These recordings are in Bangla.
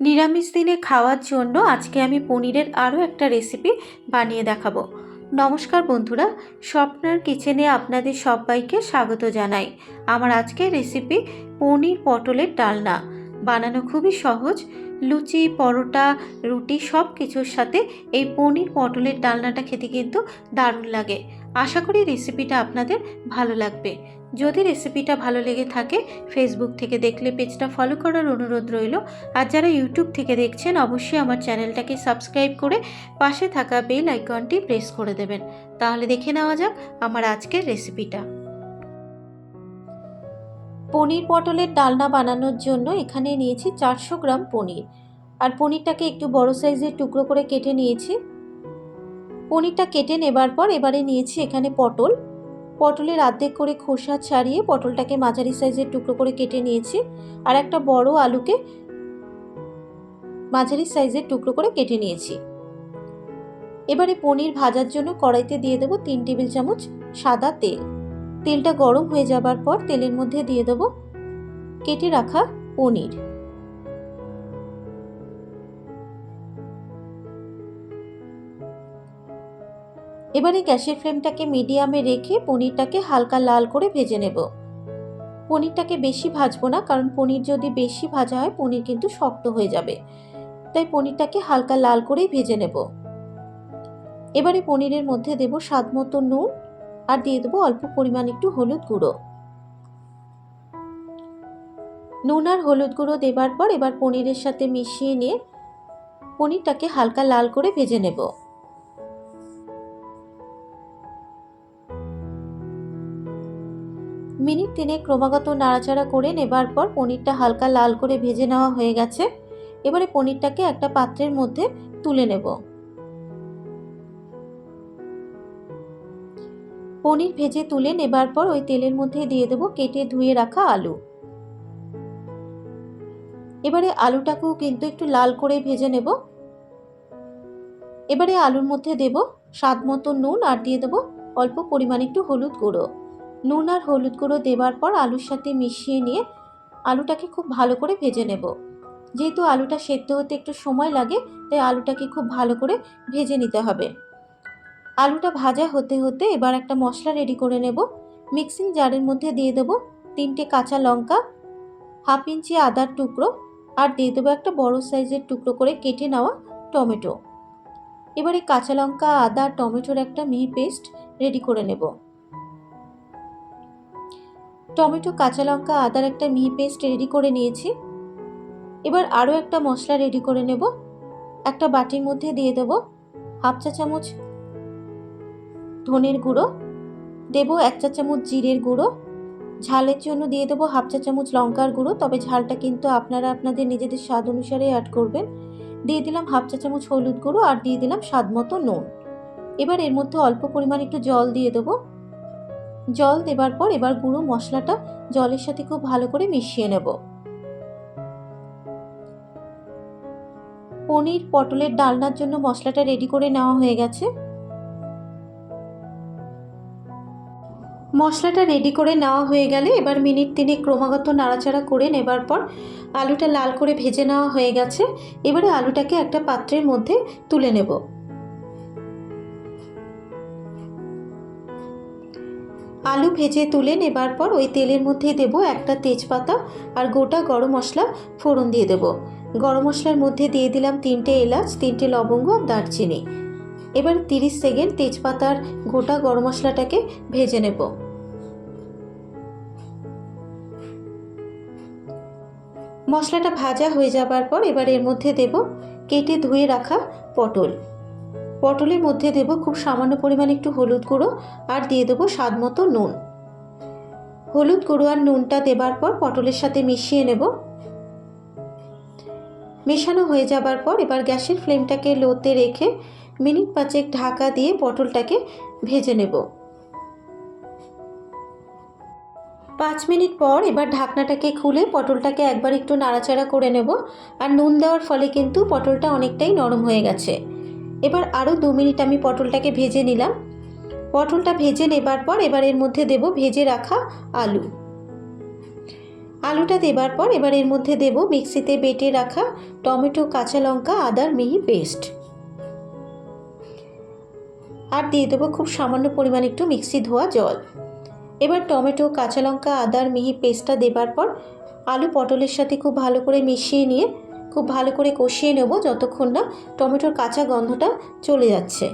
নিরামিষ দিনে খাওয়ার জন্য আজকে আমি পনিরের আরও একটা রেসিপি বানিয়ে দেখাবো। নমস্কার বন্ধুরা, স্বপ্নার কিচেনে আপনাদের সবাইকে স্বাগত জানাই। আমার আজকের রেসিপি পনির পটলের ডালনা। বানানো খুবই সহজ। লুচি, পরোটা, রুটি সব কিছুর সাথে এই পনির পটলের ডালনাটা খেতে কিন্তু দারুণ লাগে। আশা করি রেসিপিটা আপনাদের ভালো লাগবে। যদি রেসিপিটা ভালো লেগে থাকে ফেসবুক থেকে দেখলে পেজটা ফলো করার অনুরোধ রইল। আর যারা ইউটিউব থেকে দেখছেন অবশ্যই আমার চ্যানেলটাকে সাবস্ক্রাইব করে পাশে থাকা বেল আইকনটি প্রেস করে দেবেন। তাহলে দেখে নেওয়া যাক আমার আজকের রেসিপিটা। পনির পটলের ডালনা বানানোর জন্য এখানে নিয়েছি 400 গ্রাম পনির। আর পনিরটাকে একটু বড় সাইজের টুকরো করে কেটে নিয়েছি। পনিরটা কেটে নেবার পর এবারে নিয়েছি এখানে পটলের অর্ধেক করে খোসা ছাড়িয়ে পটলটাকে মাঝারি সাইজের টুকরো করে কেটে নিয়েছি। আর একটা বড় আলুকে মাঝারি সাইজের টুকরো করে কেটে নিয়েছি। এবারে পনির ভাজার জন্য কড়াইতে দিয়ে দেবো 3 টেবিল চামচ সাদা তেল। তেলটা গরম হয়ে যাবার পর তেলের মধ্যে দিয়ে দেবো কেটে রাখা পনির। এবারে গ্যাসের ফ্লেমটাকে মিডিয়ামে রেখে পনিরটাকে হালকা লাল করে ভেজে নেব। পনিরটাকে বেশি ভাজবো না, কারণ পনির যদি বেশি ভাজা হয় পনির কিন্তু শক্ত হয়ে যাবে। তাই পনিরটাকে হালকা লাল করেই ভেজে নেব। এবারে পনিরের মধ্যে দেব স্বাদ মতো নুন আর দিয়ে দেবো অল্প পরিমাণ একটু হলুদ গুঁড়ো। নুন আর হলুদ গুঁড়ো দেবার পর এবার পনিরের সাথে মিশিয়ে নিয়ে পনিরটাকে হালকা লাল করে ভেজে নেব। মিনিট 3 ক্রমাগত নাড়াচাড়া করে নেবার পর পনিরটা হালকা লাল করে ভেজে নেওয়া হয়ে গেছে। এবারে পনিরটাকে একটা পাত্রের মধ্যে তুলে নেব। পনির ভেজে তুলে নেবার পর ওই তেলের মধ্যে দিয়ে দেবো কেটে ধুয়ে রাখা আলু। এবারে আলুটাকেও কিন্তু একটু লাল করে ভেজে নেব। এবারে আলুর মধ্যে দেব স্বাদ মতো নুন আর দিয়ে দেবো অল্প পরিমাণ একটু হলুদ গুঁড়ো। নুন আর হলুদ গুঁড়ো দেবার পর আলুর সাথে মিশিয়ে নিয়ে আলুটাকে খুব ভালো করে ভেজে নেব। যেহেতু আলুটা সেদ্ধ হতে একটু সময় লাগে, তাই আলুটাকে খুব ভালো করে ভেজে নিতে হবে। আলুটা ভাজা হতে হতে এবার একটা মশলা রেডি করে নেব। মিক্সিং জারের মধ্যে দিয়ে দেবো 3টে কাঁচা লঙ্কা, হাফ ইঞ্চি আদার টুকরো আর দিয়ে দেবো একটা বড় সাইজের টুকরো করে কেটে নেওয়া টমেটো। এবারে কাঁচা লঙ্কা, আদা, টমেটোর একটা মিহি পেস্ট রেডি করে নেব। টমেটো, কাঁচা লঙ্কা, আদার একটা মিহি পেস্ট রেডি করে নিয়েছি। এবার আরও একটা মশলা রেডি করে নেব। একটা বাটির মধ্যে দিয়ে দেবো হাফ চা চামচ ধনের গুঁড়ো, দেবো 1 চা চামচ জিরের গুঁড়ো, ঝালের জন্য দিয়ে দেবো হাফ চা চামচ লঙ্কার গুঁড়ো, তবে ঝালটা কিন্তু আপনারা আপনাদের নিজেদের স্বাদ অনুসারে অ্যাড করবেন। দিয়ে দিলাম হাফ চা চামচ হলুদ গুঁড়ো আর দিয়ে দিলাম স্বাদ মতো নুন। এবার এর মধ্যে অল্প পরিমাণ একটু জল দিয়ে দেবো। জল দেবার পর এবার গুঁড়ো মশলাটা জলের সাথে খুব ভালো করে মিশিয়ে নেব। পনির পটলের ডালনার জন্য মশলাটা রেডি করে নেওয়া হয়ে গেছে। মশলাটা রেডি করে নেওয়া হয়ে গেলে এবার মিনিট 3 ক্রমাগত নাড়াচাড়া করে নেবার পর আলুটা লাল করে ভেজে নেওয়া হয়ে গেছে। এবারে আলুটাকে একটা পাত্রের মধ্যে তুলে নেব। আলু ভেজে তুলে নেবার পর ওই তেলের মধ্যে দেব একটা তেজপাতা আর গোটা গরম মশলা ফোড়ন দিয়ে দেব। গরম মশলার মধ্যে দিয়ে দিলাম 3টে এলাচ, 3টে লবঙ্গ আর দারচিনি। এবার 30 সেকেন্ড তেজপাতার গোটা গরম মশলাটাকে ভেজে নেব। মশলাটা ভাজা হয়ে যাবার পর এবার এর মধ্যে দেব কেটে ধুয়ে রাখা পটলের মধ্যে দেব খুব সামান্য পরিমাণ একটু হলুদ গুঁড়ো আর দিয়ে দেবো স্বাদ মতো নুন। হলুদ গুঁড়ো আর নুনটা দেবার পর পটলের সাথে মিশিয়ে নেব। মেশানো হয়ে যাবার পর এবার গ্যাসের ফ্লেমটাকে লোতে রেখে মিনিট 5 ঢাকা দিয়ে পটলটাকে ভেজে নেব। 5 মিনিট পর এবার ঢাকনাটাকে খুলে পটলটাকে একবার একটু নাড়াচাড়া করে নেব। আর নুন দেওয়ার ফলে কিন্তু পটলটা অনেকটাই নরম হয়ে গেছে। এবার আরও 2 মিনিট আমি পটলটাকে ভেজে নিলাম। পটলটা ভেজে নেবার পর এবার এর মধ্যে দেব ভেজে রাখা আলু। আলুটা দেবার পর এবার এর মধ্যে দেব মিক্সিতে বেটে রাখা টমেটো, কাঁচা লঙ্কা, আদার মিহি পেস্ট। আর দিয়ে দেবো খুব সামান্য পরিমাণ একটু মিক্সি ধোয়া জল। এবার টমেটো, কাঁচা লঙ্কা, আদার মিহি পেস্টটা দেবার পর আলু পটলের সাথে খুব ভালো করে মিশিয়ে নিয়ে খুব ভালো করে কষিয়ে নেব যতক্ষণ না টমেটোর কাঁচা গন্ধটা চলে যাচ্ছে।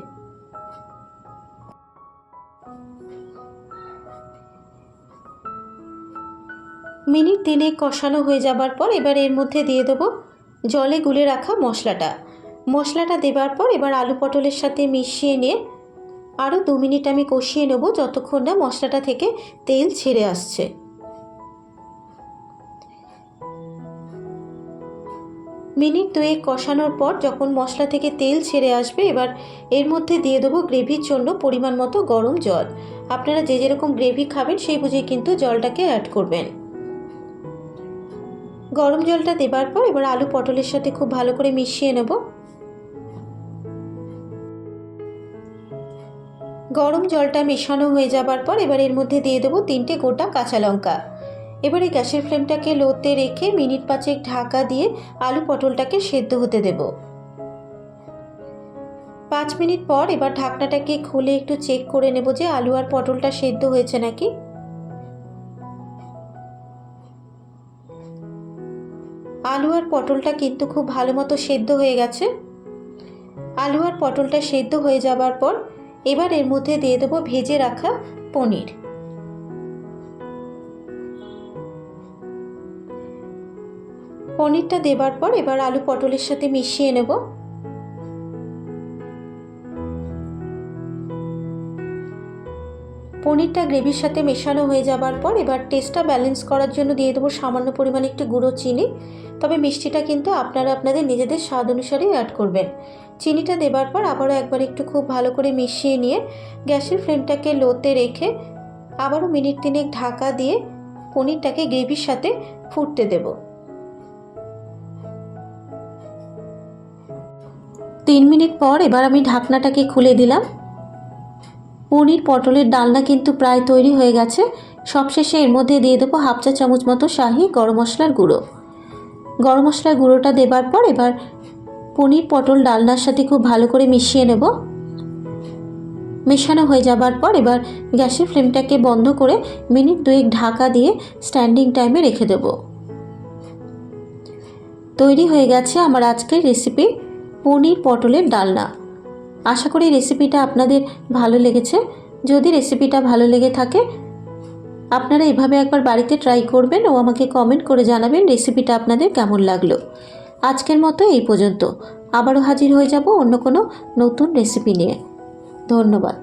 মিনিট 3 কষানো হয়ে যাবার পর এবার এর মধ্যে দিয়ে দেবো জলে গুলে রাখা মশলাটা দেবার পর এবার আলু পটলের সাথে মিশিয়ে নিয়ে আরও 2 মিনিট আমি কষিয়ে নেব যতক্ষণ না মশলাটা থেকে তেল ছেড়ে আসছে। মিনিট 2 কষানোর পর যখন মশলা থেকে তেল ছেড়ে আসবে এবার এর মধ্যে দিয়ে দেবো গ্রেভির জন্য পরিমাণ মতো গরম জল। আপনারা যে যেরকম গ্রেভি খাবেন সেই বুঝে কিন্তু জলটাকে অ্যাড করবেন। গরম জলটা দেবার পর এবার আলু পটলের সাথে খুব ভালো করে মিশিয়ে নেব। গরম জলটা মেশানো হয়ে যাবার পর এবার এর মধ্যে দিয়ে দেবো 3টে গোটা কাঁচা লঙ্কা। এবারে গ্যাসের ফ্লেমটাকে লোতে রেখে মিনিট 5 ঢাকা দিয়ে আলু পটলটাকে সেদ্ধ হতে দেব। 5 মিনিট পর এবার ঢাকনাটাকে খুলে একটু চেক করে নেব যে আলু আর পটলটা সেদ্ধ হয়েছে নাকি। আলু আর পটলটা কিন্তু খুব ভালো মতো সেদ্ধ হয়ে গেছে। আলু আর পটলটা সেদ্ধ হয়ে যাবার পর এবার এর মধ্যে দিয়ে দেবো ভেজে রাখা পনির। পনিরটা দেবার পর এবার আলু পটলের সাথে মিশিয়ে নেব। পনিরটা গ্রেভির সাথে মেশানো হয়ে যাবার পর এবার টেস্টটা ব্যালেন্স করার জন্য দিয়ে দেবো সামান্য পরিমাণে একটু গুঁড়ো চিনি। তবে মিষ্টিটা কিন্তু আপনারা আপনাদের নিজেদের স্বাদ অনুসারে অ্যাড করবেন। চিনিটা দেবার পর আবারও একবার একটু খুব ভালো করে মিশিয়ে নিয়ে গ্যাসের ফ্লেমটাকে লোতে রেখে আবারও মিনিট 3 ঢাকা দিয়ে পনিরটাকে গ্রেভির সাথে ফুটতে দেব। 3 মিনিট পর এবার আমি ঢাকনাটাকে খুলে দিলাম। পনির পটলের ডালনা কিন্তু প্রায় তৈরি হয়ে গেছে। সবশেষে এর মধ্যে দিয়ে দেবো হাফ চা চামচ মতো শাহি গরম মশলার গুঁড়ো। গরম মশলার গুঁড়োটা দেবার পর এবার পনির পটল ডালনার সাথে খুব ভালো করে মিশিয়ে নেব। মেশানো হয়ে যাবার পর এবার গ্যাসের ফ্লেমটাকে বন্ধ করে মিনিট 2 ঢাকা দিয়ে স্ট্যান্ডিং টাইমে রেখে দেব। তৈরি হয়ে গেছে আমার আজকের রেসিপি পনির পটলের ডালনা। আশা করি রেসিপিটা আপনাদের ভালো লেগেছে। যদি রেসিপিটা ভালো লেগে থাকে আপনারা এভাবে একবার বাড়িতে ট্রাই করবেন ও আমাকে কমেন্ট করে জানাবেন রেসিপিটা আপনাদের কেমন লাগলো। আজকের মতো এই পর্যন্ত। আবারও হাজির হয়ে যাব অন্য কোনো নতুন রেসিপি নিয়ে। ধন্যবাদ।